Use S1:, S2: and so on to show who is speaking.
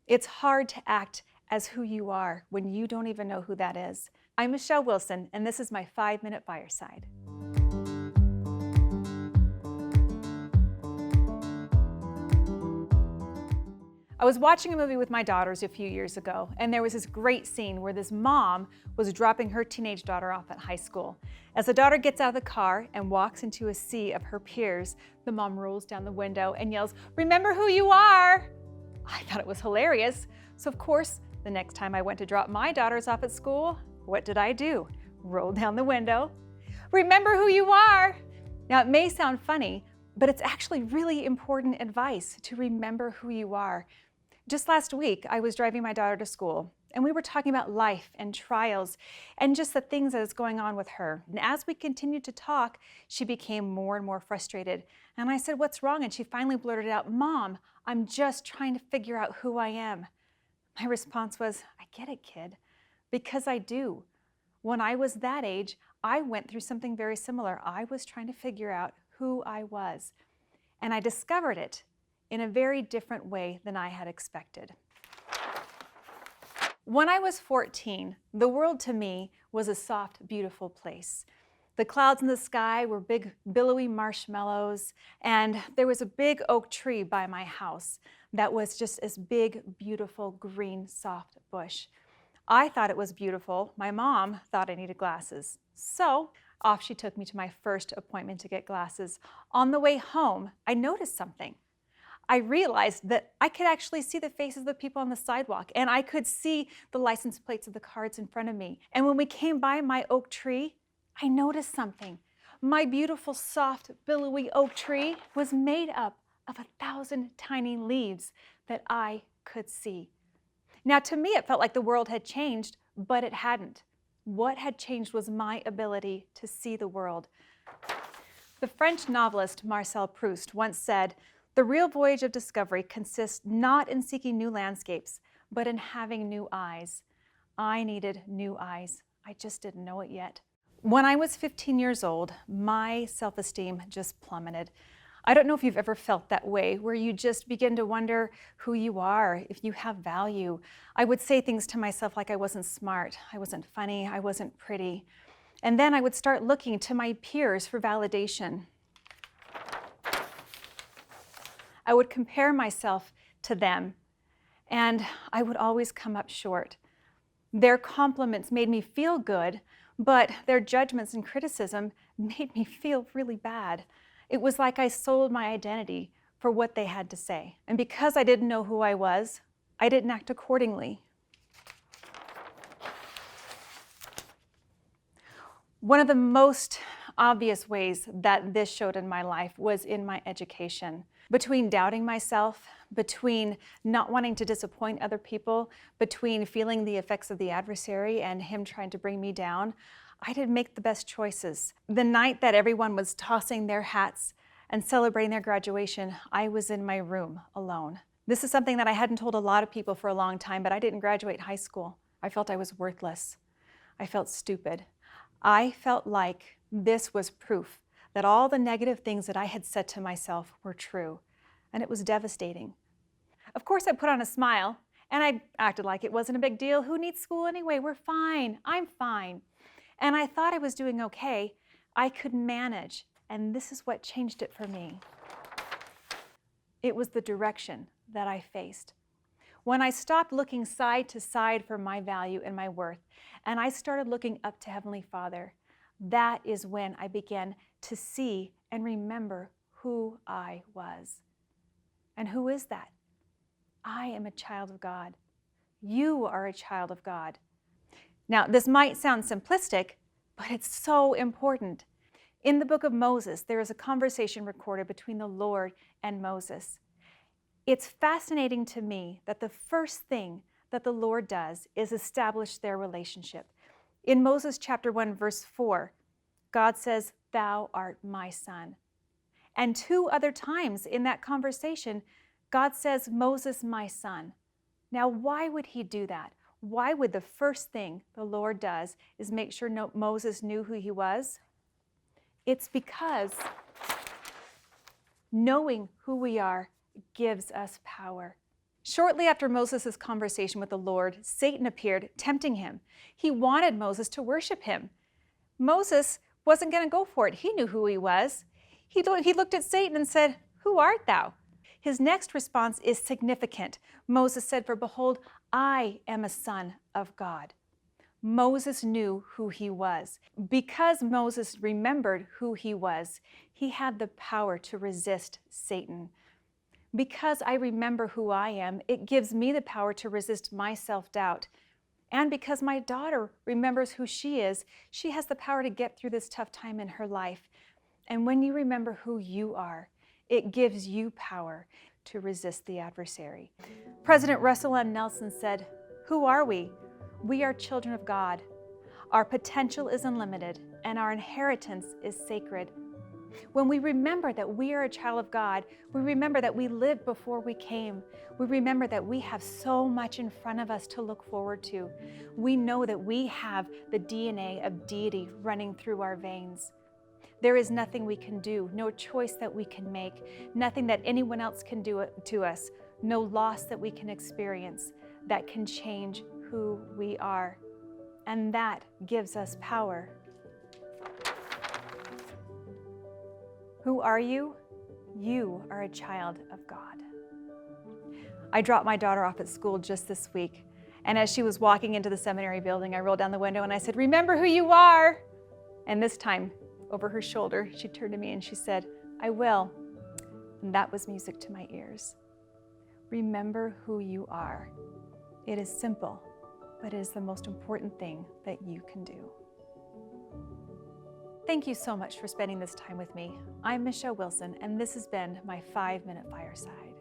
S1: It's hard to act as who you are when you don't even know who that is. I'm Michelle Wilson, and this is my 5-minute Fireside. I was watching a movie with my daughters a few years ago, and there was this great scene where this mom was dropping her teenage daughter off at high school. As the daughter gets out of the car and walks into a sea of her peers, the mom rolls down the window and yells, "Remember who you are!" I thought it was hilarious. So of course, the next time I went to drop my daughters off at school, what did I do? Roll down the window. "Remember who you are!" Now it may sound funny, but it's actually really important advice to remember who you are. Just last week, I was driving my daughter to school, and we were talking about life and trials and just the things that is going on with her. And as we continued to talk, she became more and more frustrated. And I said, "What's wrong?" And she finally blurted out, "Mom, I'm just trying to figure out who I am." My response was, "I get it, kid, because I do. When I was that age, I went through something very similar. I was trying to figure out who I was. And I discovered it in a very different way than I had expected." When I was 14, the world to me was a soft, beautiful place. The clouds in the sky were big, billowy marshmallows, and there was a big oak tree by my house that was just this big, beautiful, green, soft bush. I thought it was beautiful. My mom thought I needed glasses. So off she took me to my first appointment to get glasses. On the way home, I noticed something. I realized that I could actually see the faces of the people on the sidewalk, and I could see the license plates of the cars in front of me. And when we came by my oak tree, I noticed something. My beautiful, soft, billowy oak tree was made up of 1,000 tiny leaves that I could see. Now, to me, it felt like the world had changed, but it hadn't. What had changed was my ability to see the world. The French novelist Marcel Proust once said, "The real voyage of discovery consists not in seeking new landscapes, but in having new eyes." I needed new eyes. I just didn't know it yet. When I was 15 years old, my self-esteem just plummeted. I don't know if you've ever felt that way, where you just begin to wonder who you are, if you have value. I would say things to myself like I wasn't smart, I wasn't funny, I wasn't pretty. And then I would start looking to my peers for validation. I would compare myself to them, and I would always come up short. Their compliments made me feel good, but their judgments and criticism made me feel really bad. It was like I sold my identity for what they had to say. And because I didn't know who I was, I didn't act accordingly. One of the most obvious ways that this showed in my life was in my education. Between doubting myself, between not wanting to disappoint other people, between feeling the effects of the adversary and him trying to bring me down, I didn't make the best choices. The night that everyone was tossing their hats and celebrating their graduation, I was in my room alone. This is something that I hadn't told a lot of people for a long time, but I didn't graduate high school. I felt I was worthless. I felt stupid. I felt like this was proof that all the negative things that I had said to myself were true, and it was devastating. Of course, I put on a smile, and I acted like it wasn't a big deal. Who needs school anyway? We're fine. I'm fine. And I thought I was doing okay. I could manage, and this is what changed it for me. It was the direction that I faced. When I stopped looking side to side for my value and my worth, and I started looking up to Heavenly Father, that is when I began to see and remember who I was. And who is that? I am a child of God. You are a child of God. Now, this might sound simplistic, but it's so important. In the book of Moses, there is a conversation recorded between the Lord and Moses. It's fascinating to me that the first thing that the Lord does is establish their relationship. In Moses chapter 1, verse 4, God says, "Thou art my son." And 2 other times in that conversation, God says, "Moses, my son." Now, why would he do that? Why would the first thing the Lord does is make sure Moses knew who he was? It's because knowing who we are gives us power. Shortly after Moses' conversation with the Lord, Satan appeared, tempting him. He wanted Moses to worship him. Moses wasn't going to go for it. He knew who he was. He looked at Satan and said, "Who art thou?" His next response is significant. Moses said, "For behold, I am a son of God." Moses knew who he was. Because Moses remembered who he was, he had the power to resist Satan. Because I remember who I am, it gives me the power to resist my self-doubt. And because my daughter remembers who she is, she has the power to get through this tough time in her life. And when you remember who you are, it gives you power to resist the adversary. President Russell M. Nelson said, "Who are we? We are children of God. Our potential is unlimited, and our inheritance is sacred." When we remember that we are a child of God, we remember that we lived before we came. We remember that we have so much in front of us to look forward to. We know that we have the DNA of deity running through our veins. There is nothing we can do, no choice that we can make, nothing that anyone else can do to us, no loss that we can experience that can change who we are. And that gives us power. Who are you? You are a child of God. I dropped my daughter off at school just this week, and as she was walking into the seminary building, I rolled down the window and I said, "Remember who you are." And this time, over her shoulder, she turned to me and she said, "I will." And that was music to my ears. Remember who you are. It is simple, but it is the most important thing that you can do. Thank you so much for spending this time with me. I'm Michelle Wilson, and this has been my 5-Minute Fireside.